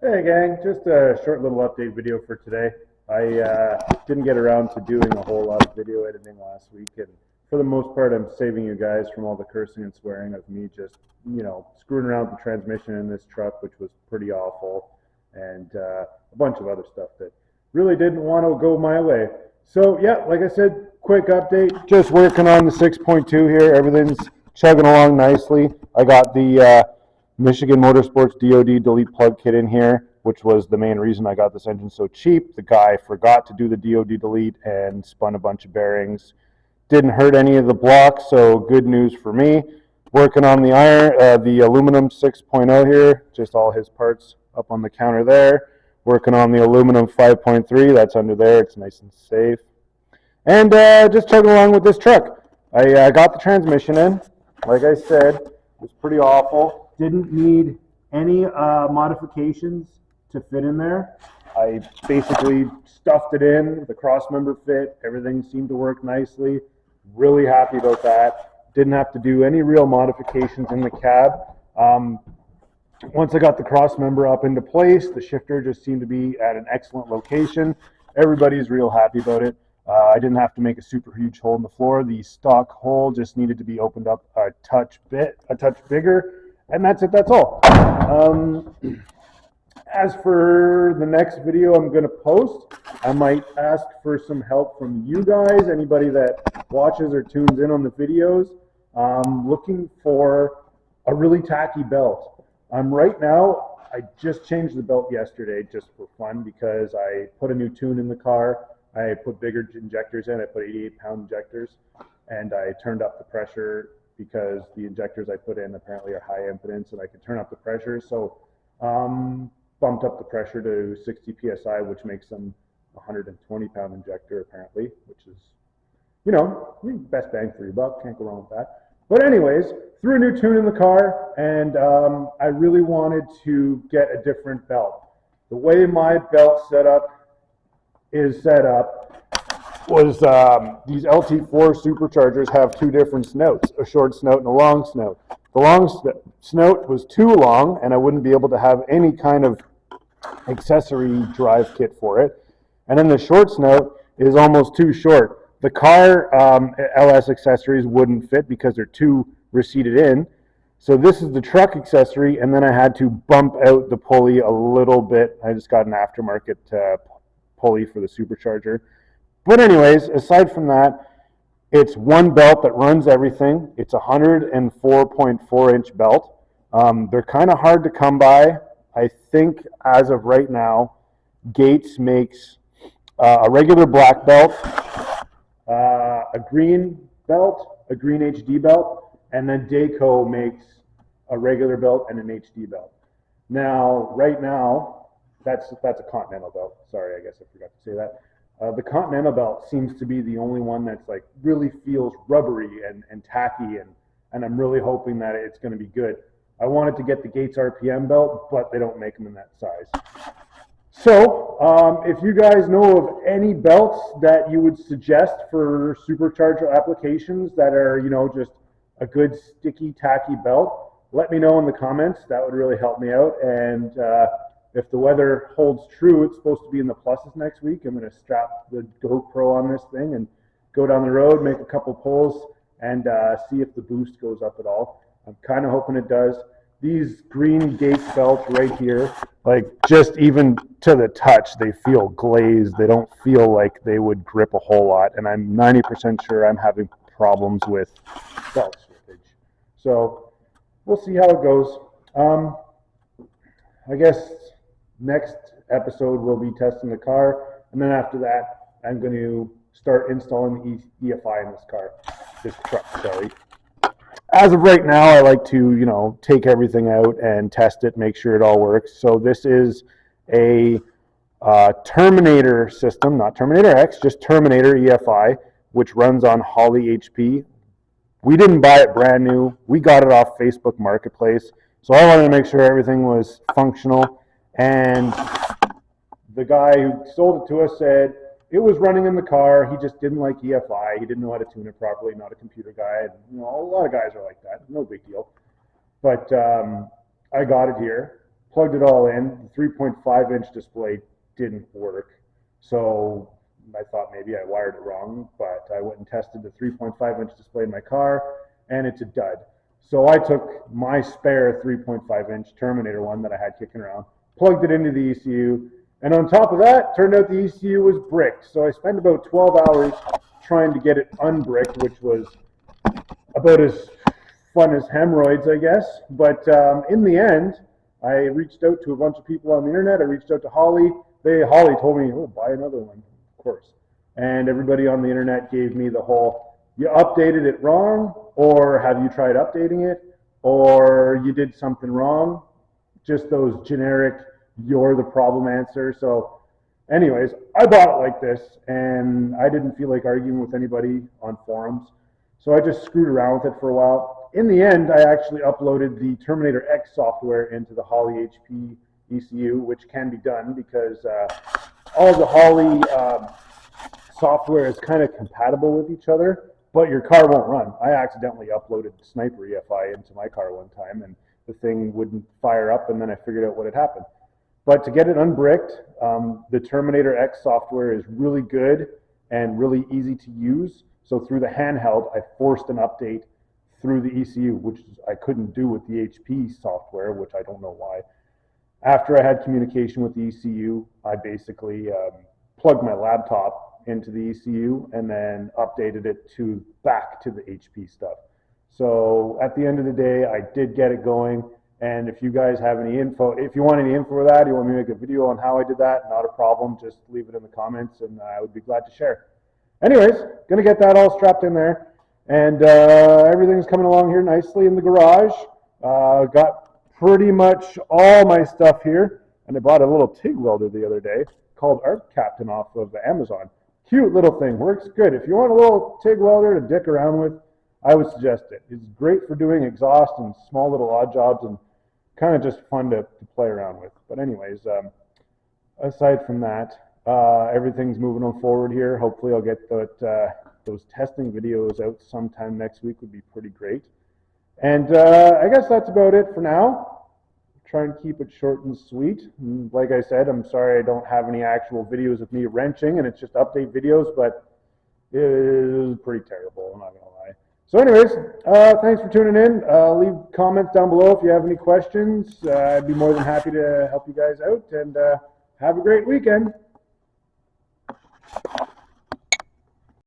Hey gang, just a short little update video for today. I didn't get around to doing a whole lot of video editing last week, and for the most part, I'm saving you guys from all the cursing and swearing of me just, screwing around with the transmission in this truck, which was pretty awful, and a bunch of other stuff that really didn't want to go my way. So yeah, like I said, quick update. Just working on the 6.2 here. Everything's chugging along nicely. I got the Michigan Motorsports DOD delete plug kit in here, which was the main reason I got this engine so cheap. The guy forgot to do the DOD delete and spun a bunch of bearings. Didn't hurt any of the blocks, so good news for me. Working on the aluminum 6.0 here, just all his parts up on the counter there. Working on the aluminum 5.3, that's under there, it's nice and safe. And just chugging along with this truck. I got the transmission in, like I said, it was pretty awful. Didn't need any modifications to fit in there. I basically stuffed it in, the cross member fit, everything seemed to work nicely. Really happy about that. Didn't have to do any real modifications in the cab. Once I got the cross member up into place, the shifter just seemed to be at an excellent location. Everybody's real happy about it. I didn't have to make a super huge hole in the floor. The stock hole just needed to be opened up a touch bigger, and that's it, that's all. As for the next video I'm going to post, I might ask for some help from you guys, anybody that watches or tunes in on the videos. Looking for a really tacky belt. Right now, I just changed the belt yesterday just for fun because I put a new tune in the car. I put bigger injectors in. I put 88-pound injectors, and I turned up the pressure because the injectors I put in apparently are high impedance, and I could turn up the pressure. So bumped up the pressure to 60 psi, which makes them a 120-pound injector apparently, which is, best bang for your buck. Can't go wrong with that. But anyways, threw a new tune in the car, and I really wanted to get a different belt. The way my belt is set up was these LT4 superchargers have two different snouts, a short snout and a long snout. The long snout was too long, and I wouldn't be able to have any kind of accessory drive kit for it. And then the short snout is almost too short. The car LS accessories wouldn't fit because they're too receded in. So this is the truck accessory, and then I had to bump out the pulley a little bit. I just got an aftermarket pulley for the supercharger. But anyways, aside from that, it's one belt that runs everything. It's a 104.4-inch belt. They're kind of hard to come by. I think as of right now, Gates makes a regular black belt, a green belt, a green HD belt, and then Dayco makes a regular belt and an HD belt. Now, right now, that's a Continental belt. Sorry, I guess I forgot to say that. The Continental belt seems to be the only one that's like really feels rubbery and tacky, and I'm really hoping that it's going to be good. I wanted to get the Gates RPM belt, but they don't make them in that size. So, if you guys know of any belts that you would suggest for supercharger applications that are, just a good sticky, tacky belt, let me know in the comments. That would really help me out. And if the weather holds true, it's supposed to be in the pluses next week. I'm going to strap the GoPro on this thing and go down the road, make a couple pulls, and see if the boost goes up at all. I'm kind of hoping it does. These green Gates belts right here, like just even to the touch, they feel glazed. They don't feel like they would grip a whole lot. And I'm 90% sure I'm having problems with belt slippage. So we'll see how it goes. I guess next episode we'll be testing the car. And then after that, I'm going to start installing the EFI in this truck, sorry. As of right now, I like to, take everything out and test it, make sure it all works. So this is a Terminator system, not Terminator X, just Terminator EFI, which runs on Holly HP. We didn't buy it brand new. We got it off Facebook Marketplace. So I wanted to make sure everything was functional. And the guy who sold it to us said, it was running in the car. He just didn't like EFI. He didn't know how to tune it properly. Not a computer guy. A lot of guys are like that. No big deal. But I got it here. plugged it all in. The 3.5-inch display didn't work. So I thought maybe I wired it wrong, but I went and tested the 3.5-inch display in my car, and it's a dud. So I took my spare 3.5-inch Terminator one that I had kicking around, plugged it into the ECU, and on top of that, turned out the ECU was bricked. So I spent about 12 hours trying to get it unbricked, which was about as fun as hemorrhoids, I guess. But in the end, I reached out to a bunch of people on the internet. I reached out to Holly. Holly told me, oh, buy another one, of course. And everybody on the internet gave me the whole, you updated it wrong, or have you tried updating it, or you did something wrong. Just those generic, you're the problem answer. So anyways, I bought it like this, and I didn't feel like arguing with anybody on forums. So I just screwed around with it for a while. In the end, I actually uploaded the Terminator X software into the Holly HP ECU, which can be done because all the Holly software is kind of compatible with each other, but your car won't run. I accidentally uploaded Sniper EFI into my car one time, and the thing wouldn't fire up, and then I figured out what had happened. But to get it unbricked, the Terminator X software is really good and really easy to use. So through the handheld, I forced an update through the ECU, which I couldn't do with the HP software, which I don't know why. After I had communication with the ECU, I basically plugged my laptop into the ECU and then updated it back to the HP stuff. So at the end of the day, I did get it going. And if you guys have any info, if you want any info for that, you want me to make a video on how I did that, not a problem. Just leave it in the comments and I would be glad to share. Anyways, gonna get that all strapped in there. And everything's coming along here nicely in the garage. Got pretty much all my stuff here. And I bought a little TIG welder the other day called Art Captain off of Amazon. Cute little thing, works good. If you want a little TIG welder to dick around with, I would suggest it. It's great for doing exhaust and small little odd jobs and kind of just fun to play around with. But anyways, aside from that, everything's moving on forward here. Hopefully I'll get those testing videos out sometime next week would be pretty great. And I guess that's about it for now. Try and keep it short and sweet. And like I said, I'm sorry I don't have any actual videos of me wrenching, and it's just update videos, but it is pretty terrible, I'm not going to lie. So anyways, thanks for tuning in. Leave comments down below if you have any questions. I'd be more than happy to help you guys out, and have a great weekend.